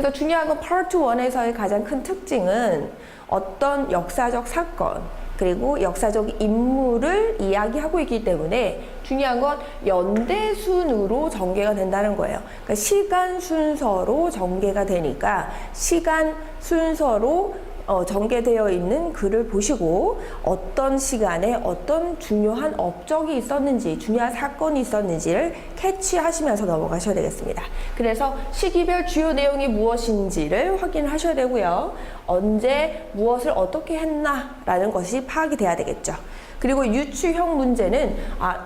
그래서 중요한 건 파트 1에서의 가장 큰 특징은 어떤 역사적 사건 그리고 역사적 인물을 이야기하고 있기 때문에 중요한 건 연대순으로 전개가 된다는 거예요. 그러니까 시간 순서로 전개가 되니까 시간 순서로 전개되어 있는 글을 보시고 어떤 시간에 어떤 중요한 업적이 있었는지 중요한 사건이 있었는지를 캐치하시면서 넘어가셔야 되겠습니다. 그래서 시기별 주요 내용이 무엇인지를 확인하셔야 되고요. 언제 무엇을 어떻게 했나라는 것이 파악이 돼야 되겠죠. 그리고 유추형 문제는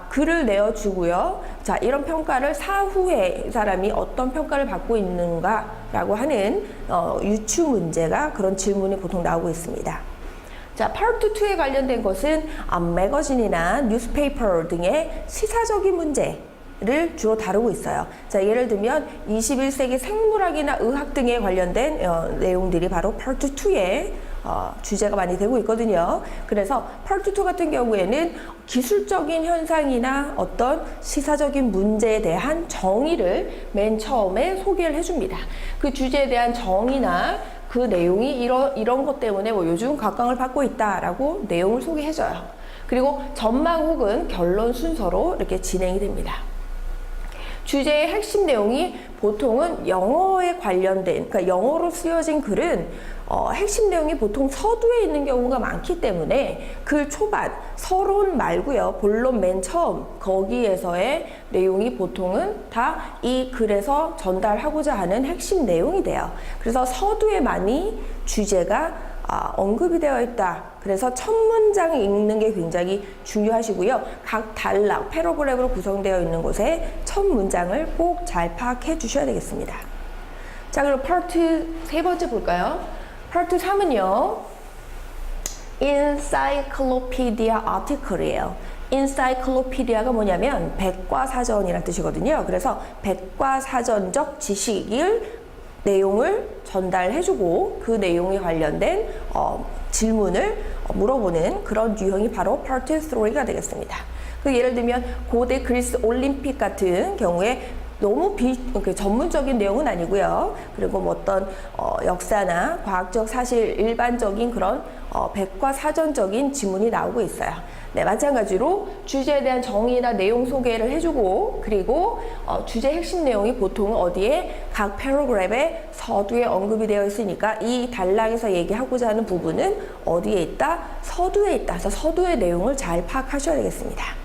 글을 내어주고요. 자, 이런 평가를 사후에 이 사람이 어떤 평가를 받고 있는가라고 하는 유추 문제가 그런 질문이 보통 나오고 있습니다. 자, 파트 2에 관련된 것은 매거진이나 뉴스페이퍼 등의 시사적인 문제를 주로 다루고 있어요. 자, 예를 들면 21세기 생물학이나 의학 등에 관련된 내용들이 바로 파트 2에 주제가 많이 되고 있거든요. 그래서 파트 2 같은 경우에는 기술적인 현상이나 어떤 시사적인 문제에 대한 정의를 맨 처음에 소개를 해줍니다. 그 주제에 대한 정의나 그 내용이 이런 것 때문에 뭐 요즘 각광을 받고 있다라고 내용을 소개해줘요. 그리고 전망 혹은 결론 순서로 이렇게 진행이 됩니다. 주제의 핵심 내용이 보통은 영어에 관련된, 그러니까 영어로 쓰여진 글은 핵심 내용이 보통 서두에 있는 경우가 많기 때문에 글 초반, 서론 말고요. 본론 맨 처음 거기에서의 내용이 보통은 다 이 글에서 전달하고자 하는 핵심 내용이 돼요. 그래서 서두에 많이 주제가 언급이 되어 있다. 그래서 첫 문장을 읽는 게 굉장히 중요하시고요. 각 단락, 패러그래프로 구성되어 있는 곳에 첫 문장을 꼭 잘 파악해 주셔야 되겠습니다. 자, 그럼 파트 세 번째 볼까요? 파트 3은요. Encyclopedia article이에요. Encyclopedia가 뭐냐면 백과사전이라는 뜻이거든요. 그래서 백과사전적 지식을 내용을 전달해주고 그 내용에 관련된 질문을 물어보는 그런 유형이 바로 파트 3가 되겠습니다. 그 예를 들면 고대 그리스 올림픽 같은 경우에 너무 전문적인 내용은 아니고요. 그리고 뭐 어떤 역사나 과학적 사실 일반적인 그런 백과사전적인 지문이 나오고 있어요. 네, 마찬가지로 주제에 대한 정의나 내용 소개를 해주고 그리고 주제 핵심 내용이 보통 어디에 각 패러그래프의 서두에 언급이 되어 있으니까 이 단락에서 얘기하고자 하는 부분은 어디에 있다? 서두에 있다. 그래서 서두의 내용을 잘 파악하셔야 되겠습니다.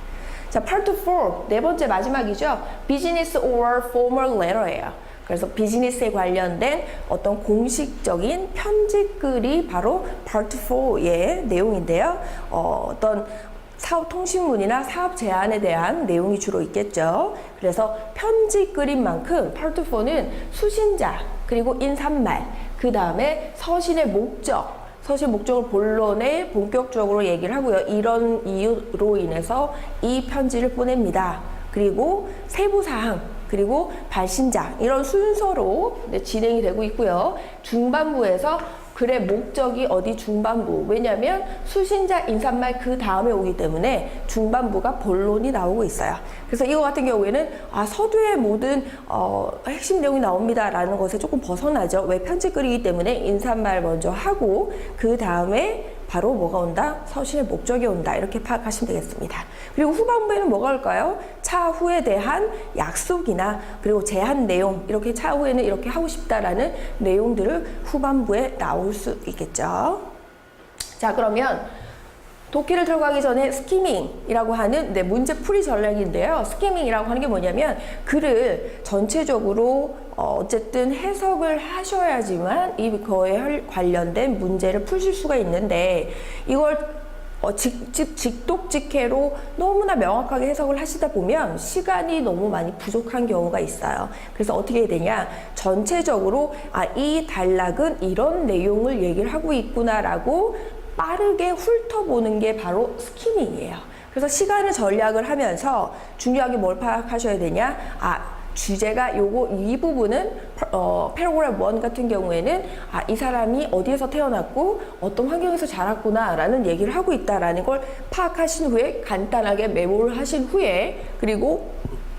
자, 파트 4, 네 번째 마지막이죠. Business or formal letter예요. 그래서 비즈니스에 관련된 어떤 공식적인 편지글이 바로 파트 4의 내용인데요. 어떤 사업 통신문이나 사업 제안에 대한 내용이 주로 있겠죠. 그래서 편지글인 만큼 파트 4는 수신자, 그리고 인사말, 그 다음에 서신의 목적, 서신 목적을 본론에 본격적으로 얘기를 하고요. 이런 이유로 인해서 이 편지를 보냅니다. 그리고 세부사항, 그리고 발신자, 이런 순서로 진행이 되고 있고요. 중반부에서 글의 목적이 어디 중반부, 왜냐하면 수신자 인사말 그 다음에 오기 때문에 중반부가 본론이 나오고 있어요. 그래서 이거 같은 경우에는 서두의 모든 핵심 내용이 나옵니다 라는 것에 조금 벗어나죠. 왜 편지글이기 때문에 인사말 먼저 하고 그 다음에 바로 뭐가 온다? 서신의 목적이 온다. 이렇게 파악하시면 되겠습니다. 그리고 후반부에는 뭐가 올까요? 차후에 대한 약속이나 그리고 제한 내용, 이렇게 차후에는 이렇게 하고 싶다라는 내용들을 후반부에 나올 수 있겠죠. 자, 그러면 독해를 들어가기 전에 스키밍이라고 하는 문제풀이 전략인데요. 스키밍이라고 하는 게 뭐냐면 글을 전체적으로 어쨌든 해석을 하셔야지만 이거에 관련된 문제를 푸실 수가 있는데 이걸 직독직해로 너무나 명확하게 해석을 하시다 보면 시간이 너무 많이 부족한 경우가 있어요. 그래서 어떻게 해야 되냐, 전체적으로 이 단락은 이런 내용을 얘기를 하고 있구나라고 빠르게 훑어보는 게 바로 스키밍이에요. 그래서 시간을 전략을 하면서 중요하게 뭘 파악하셔야 되냐, 주제가 이 부분은 패러그래프 1 같은 경우에는 이 사람이 어디에서 태어났고 어떤 환경에서 자랐구나 라는 얘기를 하고 있다라는 걸 파악하신 후에 간단하게 메모를 하신 후에 그리고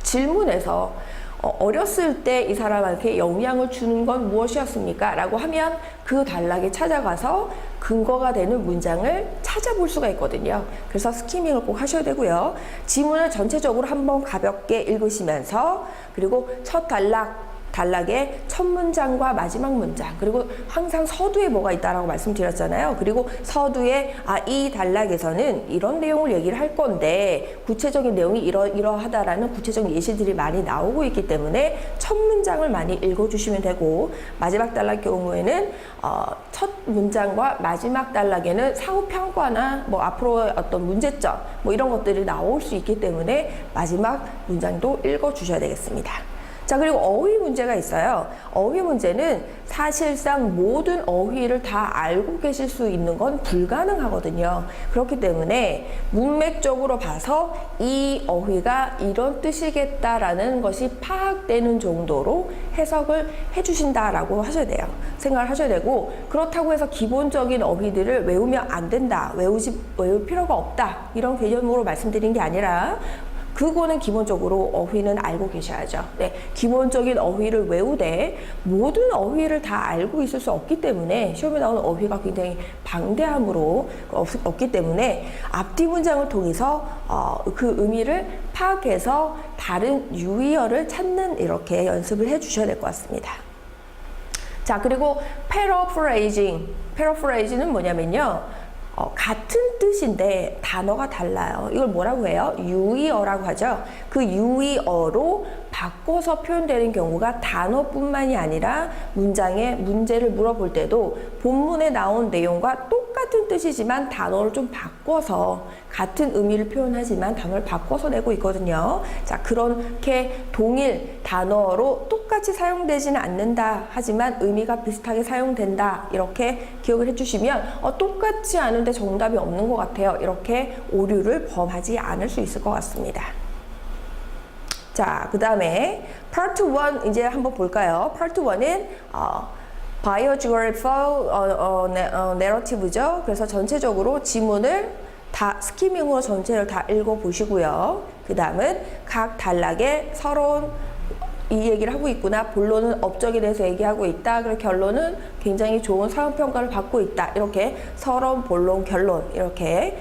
질문에서 어렸을 때 이 사람한테 영향을 주는 건 무엇이었습니까? 라고 하면 그 단락에 찾아가서 근거가 되는 문장을 찾아볼 수가 있거든요. 그래서 스키밍을 꼭 하셔야 되고요. 지문을 전체적으로 한번 가볍게 읽으시면서 그리고 첫 단락의 첫 문장과 마지막 문장, 그리고 항상 서두에 뭐가 있다라고 말씀드렸잖아요. 그리고 서두에 이 단락에서는 이런 내용을 얘기를 할 건데 구체적인 내용이 이러하다라는 구체적인 예시들이 많이 나오고 있기 때문에 첫 문장을 많이 읽어주시면 되고, 마지막 단락 경우에는 첫 문장과 마지막 단락에는 사후 평가나 뭐 앞으로의 어떤 문제점 뭐 이런 것들이 나올 수 있기 때문에 마지막 문장도 읽어주셔야 되겠습니다. 자, 그리고 어휘 문제가 있어요. 어휘 문제는 사실상 모든 어휘를 다 알고 계실 수 있는 건 불가능하거든요. 그렇기 때문에 문맥적으로 봐서 이 어휘가 이런 뜻이겠다라는 것이 파악되는 정도로 해석을 해주신다라고 하셔야 돼요. 생각을 하셔야 되고, 그렇다고 해서 기본적인 어휘들을 외우면 안 된다, 외울 필요가 없다, 이런 개념으로 말씀드린 게 아니라 그거는 기본적으로 어휘는 알고 계셔야죠. 네, 기본적인 어휘를 외우되 모든 어휘를 다 알고 있을 수 없기 때문에 시험에 나오는 어휘가 굉장히 방대함으로 없기 때문에 앞뒤 문장을 통해서 그 의미를 파악해서 다른 유의어를 찾는 이렇게 연습을 해주셔야 될 것 같습니다. 자, 그리고 패러프레이징은 뭐냐면요, 같은 뜻인데 단어가 달라요. 이걸 뭐라고 해요? 유의어라고 하죠. 그 유의어로 바꿔서 표현되는 경우가 단어뿐만이 아니라 문장에 문제를 물어볼 때도 본문에 나온 내용과 똑같은 뜻이지만 단어를 좀 바꿔서 같은 의미를 표현하지만 단어를 바꿔서 내고 있거든요. 자, 그렇게 동일 단어로 똑같이 사용되지는 않는다 하지만 의미가 비슷하게 사용된다, 이렇게 기억을 해주시면 똑같지 않은데 정답이 없는 것 같아요, 이렇게 오류를 범하지 않을 수 있을 것 같습니다. 자, 그 다음에 파트 1 이제 한번 볼까요? 파트 1은 Biographical narrative죠. 그래서 전체적으로 지문을 다 스키밍으로 전체를 다 읽어보시고요. 그 다음은 각 단락에 서론, 이 얘기를 하고 있구나, 본론은 업적에 대해서 얘기하고 있다, 그리고 결론은 굉장히 좋은 사용평가를 받고 있다, 이렇게 서론, 본론, 결론 이렇게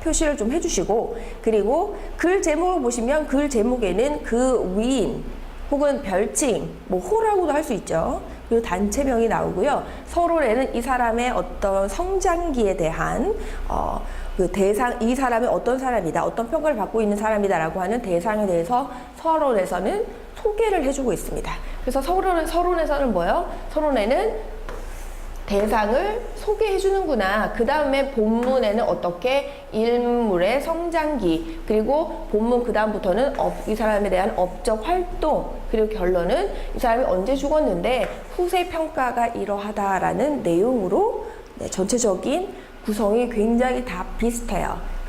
표시를 좀 해주시고, 그리고 글 제목을 보시면 글 제목에는 그 위인 혹은 별칭, 뭐 호라고도 할 수 있죠. 그리고 단체명이 나오고요. 서론에는 이 사람의 어떤 성장기에 대한 그 대상, 이 사람이 어떤 사람이다, 어떤 평가를 받고 있는 사람이다라고 하는 대상에 대해서 서론에서는 소개를 해주고 있습니다. 그래서 서론에서는 뭐예요? 서론에는 대상을 소개해 주는구나. 그 다음에 본문에는 어떻게 인물의 성장기, 그리고 본문 그 다음부터는 이 사람에 대한 업적 활동, 그리고 결론은 이 사람이 언제 죽었는데 후세 평가가 이러하다라는 내용으로 전체적인 구성이 굉장히 다 비슷해요.